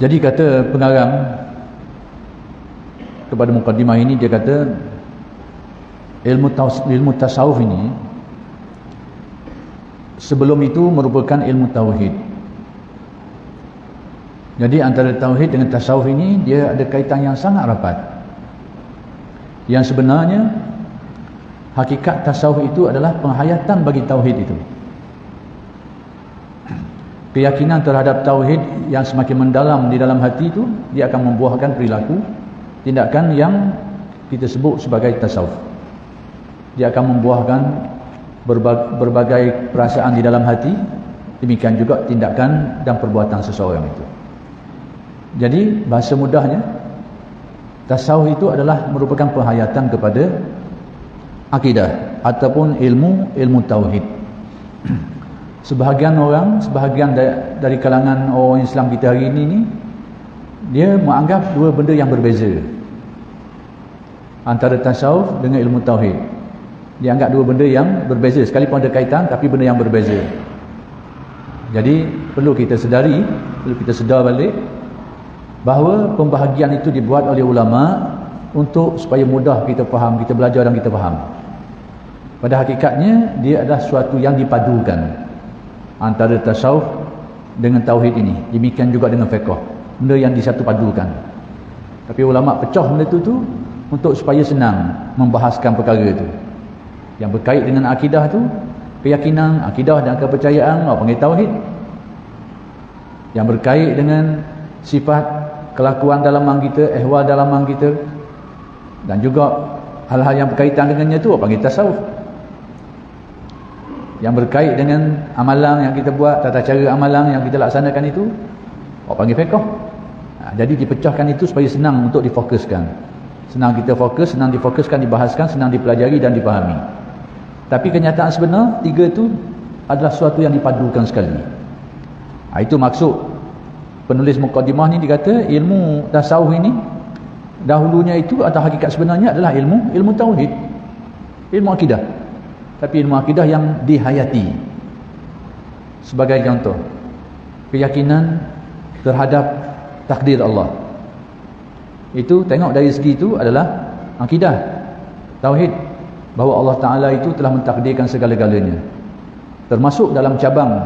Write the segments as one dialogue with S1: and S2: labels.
S1: Jadi kata pengarang kepada mukaddimah ini, dia kata ilmu tasawuf ini sebelum itu merupakan ilmu tauhid. Jadi antara tauhid dengan tasawuf ini dia ada kaitan yang sangat rapat. Yang sebenarnya hakikat tasawuf itu adalah penghayatan bagi tauhid itu. Keyakinan terhadap tauhid yang semakin mendalam di dalam hati itu, dia akan membuahkan perilaku, tindakan yang kita sebut sebagai tasawuf. Dia akan membuahkan berbagai perasaan di dalam hati, demikian juga tindakan dan perbuatan seseorang itu. Jadi bahasa mudahnya, tasawuf itu adalah merupakan penghayatan kepada akidah ataupun ilmu tauhid. Sebahagian dari kalangan orang Islam kita hari ini dia menganggap dua benda yang berbeza antara tasawuf dengan ilmu tauhid. Dia anggap dua benda yang berbeza, sekalipun ada kaitan tapi benda yang berbeza. Jadi perlu kita sedar balik bahawa pembahagian itu dibuat oleh ulama untuk supaya mudah kita faham, kita belajar dan kita faham. Pada hakikatnya dia adalah suatu yang dipadukan antara tasawuf dengan tauhid ini. Demikian juga dengan fiqh, benda yang disatu padukan. Tapi ulama pecah benda itu untuk supaya senang membahaskan perkara itu. Yang berkait dengan akidah tu, keyakinan, akidah dan kepercayaan, orang panggil tauhid. Yang berkait dengan sifat kelakuan dalaman kita, ehwal dalaman kita, dan juga hal-hal yang berkaitan dengannya tu orang panggil tasawuf. Yang berkait dengan amalan yang kita buat, tata cara amalan yang kita laksanakan itu, orang panggil fiqh. Jadi dipecahkan itu supaya senang untuk difokuskan. Senang kita fokus, senang difokuskan, dibahaskan, senang dipelajari dan dipahami. Tapi kenyataan sebenar, tiga itu adalah suatu yang dipadukan sekali. Itu maksud penulis mukaddimah ni, dikata ilmu tasawuf ini dahulunya itu atau hakikat sebenarnya adalah ilmu tauhid, ilmu akidah. Tapi ilmu akidah yang dihayati. Sebagai contoh, keyakinan terhadap takdir Allah. Itu tengok dari segi itu adalah akidah, tauhid, bahawa Allah Ta'ala itu telah mentakdirkan segala-galanya. Termasuk dalam cabang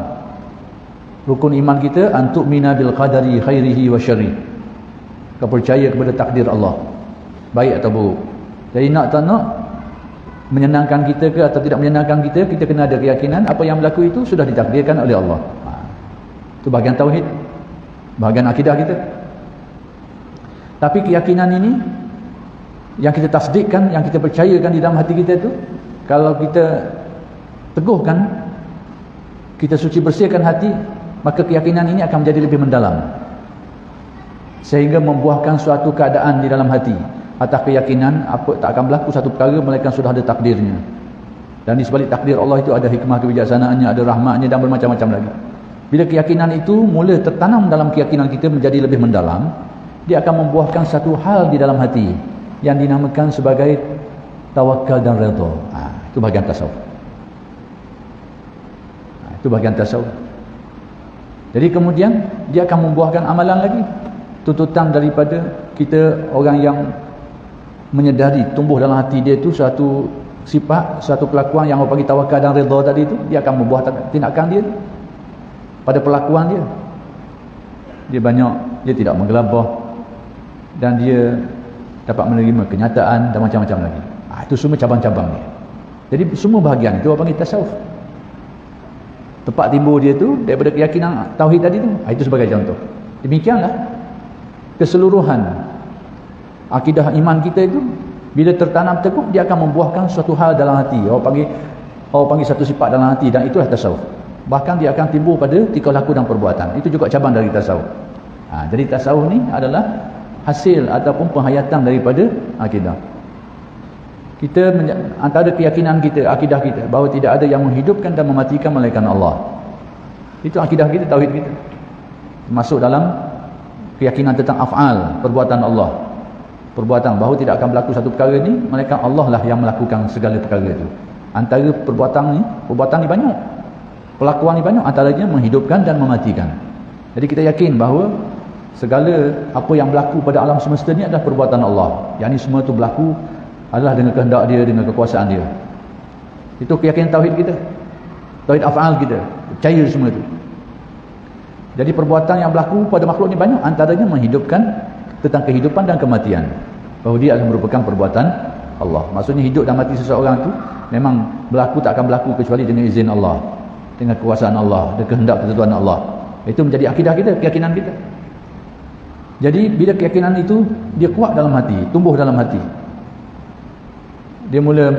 S1: rukun iman kita, antu'mina bil qadari khairihi wa syarri. Kau percaya kepada takdir Allah, baik atau buruk. Jadi nak tak nak, menyenangkan kita ke atau tidak menyenangkan kita, kita kena ada keyakinan apa yang berlaku itu sudah ditakdirkan oleh Allah. Itu bahagian tauhid, bahagian akidah kita. Tapi keyakinan ini yang kita tasdikkan, yang kita percayakan di dalam hati kita itu, kalau kita teguhkan, kita suci bersihkan hati, maka keyakinan ini akan menjadi lebih mendalam sehingga membuahkan suatu keadaan di dalam hati atas keyakinan apa tak akan berlaku satu perkara melainkan sudah ada takdirnya. Dan di sebalik takdir Allah itu ada hikmah kebijaksanaannya, ada rahmatnya dan bermacam-macam lagi. Bila keyakinan itu mula tertanam dalam keyakinan kita menjadi lebih mendalam, dia akan membuahkan satu hal di dalam hati yang dinamakan sebagai tawakal dan redha. Itu bahagian tasawuf. Itu bahagian tasawuf. Jadi kemudian dia akan membuahkan amalan lagi. Tuntutan daripada kita, orang yang menyedari, tumbuh dalam hati dia itu suatu sifat, suatu kelakuan yang orang panggil tawakal dan redha tadi itu, dia akan membuat tindakan dia pada perlakuan dia. Dia tidak menggelabah dan dia dapat menerima kenyataan dan macam-macam lagi. Itu semua cabang-cabang dia. Jadi semua bahagian itu orang panggil tasawuf. Tempat timbul dia tu daripada keyakinan tauhid tadi tu. Itu sebagai contoh. Demikianlah keseluruhan akidah iman kita itu bila tertanam teguh, dia akan membuahkan suatu hal dalam hati. Orang panggil satu sifat dalam hati, dan itulah tasawuf. Bahkan dia akan timbul pada tingkah laku dan perbuatan. Itu juga cabang dari tasawuf. Jadi tasawuf ni adalah hasil ataupun penghayatan daripada akidah. Kita antara keyakinan kita, akidah kita, bahawa tidak ada yang menghidupkan dan mematikan melainkan Allah. Itu akidah kita, tauhid kita. Masuk dalam keyakinan tentang af'al, perbuatan Allah. Perbuatan, bahawa tidak akan berlaku satu perkara ni melainkan Allah lah yang melakukan segala perkara itu. Antara perbuatan ni banyak. Pelakuan ni banyak, antaranya menghidupkan dan mematikan. Jadi kita yakin bahawa segala apa yang berlaku pada alam semesta ni adalah perbuatan Allah. Yang ni semua tu berlaku adalah dengan kehendak dia, dengan kekuasaan dia. Itu keyakinan tauhid kita, tauhid af'al kita, percaya semua tu. Jadi perbuatan yang berlaku pada makhluk ni banyak, antaranya menghidupkan, tentang kehidupan dan kematian, bahawa dia akan merupakan perbuatan Allah. Maksudnya hidup dan mati seseorang tu memang berlaku, tak akan berlaku kecuali dengan izin Allah, dengan kekuasaan Allah, dengan kehendak ketentuan Allah. Itu menjadi akidah kita, keyakinan kita. Jadi bila keyakinan itu dia kuat dalam hati, tumbuh dalam hati, dia mula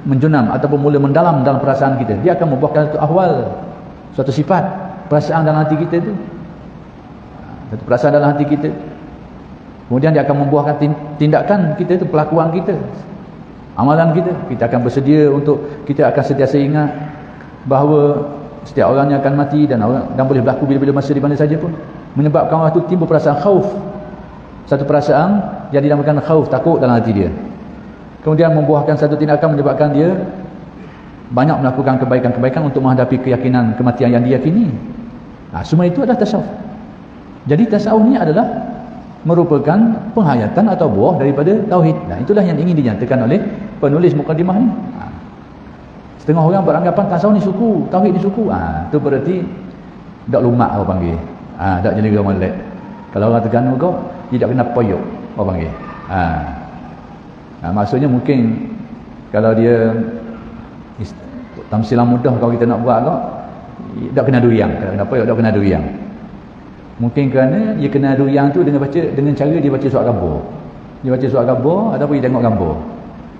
S1: menjunam ataupun mula mendalam dalam perasaan kita, dia akan membuahkan satu ahwal, suatu sifat perasaan dalam hati kita itu, satu perasaan dalam hati kita. Kemudian dia akan membuahkan tindakan kita itu, perlakuan kita, amalan kita. Kita akan bersedia untuk, kita akan sentiasa ingat bahawa setiap orangnya akan mati dan boleh berlaku bila-bila masa di mana saja pun. Menyebabkan orang itu timbul perasaan khauf, satu perasaan yang dinamakan khauf, takut dalam hati dia. Kemudian membuahkan satu tindakan menyebabkan dia banyak melakukan kebaikan-kebaikan untuk menghadapi keyakinan kematian yang diyakini. Semua itu adalah tasawuf. Jadi tasawuf ni adalah merupakan penghayatan atau buah daripada tauhid. Itulah yang ingin dinyatakan oleh penulis mukadimah ni. Setengah orang beranggapan tasawuf ni suku, tauhid ni suku. Itu berarti dak lumak orang panggil. Dak jelera molek. Kalau orang Terengganu kau, dia tak kena poyok orang panggil. Maksudnya mungkin kalau dia tamsilan mudah kalau kita nak buat kau, tak kena duriang, tak kena poyok, tak kena duriang. Mungkin kerana dia kena duriang tu dengan cara dia baca surat khabar. Dia baca surat khabar ataupun dia tengok gambar.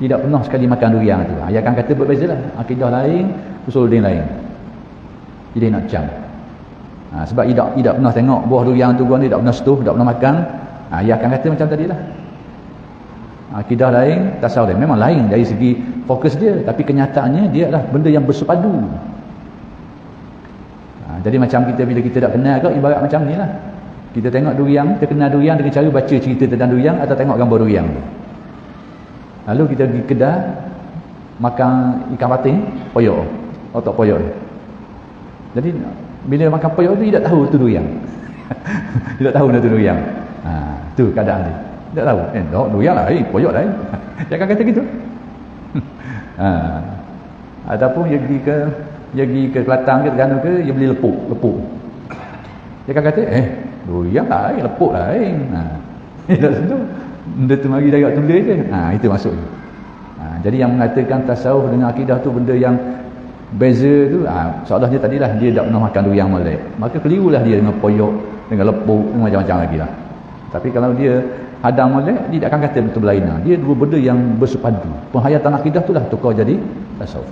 S1: Dia tak pernah sekali makan duriang tu. Dia akan kata berbezalah, akidah lain, usuluddin lain. Jadi nak cam. Sebab dia tak pernah tengok buah duriang tu, dia tak pernah setuh, tak pernah makan. Dia akan kata macam tadilah. Akidah lain, tasawuf lain. Memang lain dari segi fokus dia, tapi kenyataannya dia adalah benda yang bersepadu. Jadi macam kita bila kita tak kenal kau, ibarat macam ni lah. Kita tengok duriang, kita kenal duriang dengan cara baca cerita tentang duriang atau tengok gambar duriang tu. Lalu kita pergi kedai makan ikan patin, poyok, otak poyok. Jadi bila makan poyok tu dia tak tahu tu duriang. Dia tak tahu tu duriang. Tu keadaan dia. Dia tak tahu. Duriang lain, poyok lain. Dia akan kata gitu. Ataupun dia pergi ke Kelantan ke Terengganu ke, dia beli lepuk. Dia akan kata, duriang lain, lepuk lain. Dia tak sentuh. Benda tu mari darat tulis je. Itu maksudnya. Jadi yang mengatakan tasawuf dengan akidah tu benda yang beza tu, seolahnya tadilah dia tak pernah makan duriang molek. Maka kelirulah dia dengan poyok, dengan lepuk, macam-macam lagi lah. Tapi kalau dia hadam molek, dia tak akan kata betul berlainan. Dia dua benda yang bersepadu. Penghayatan akidah tu lah tukar jadi tasawuf.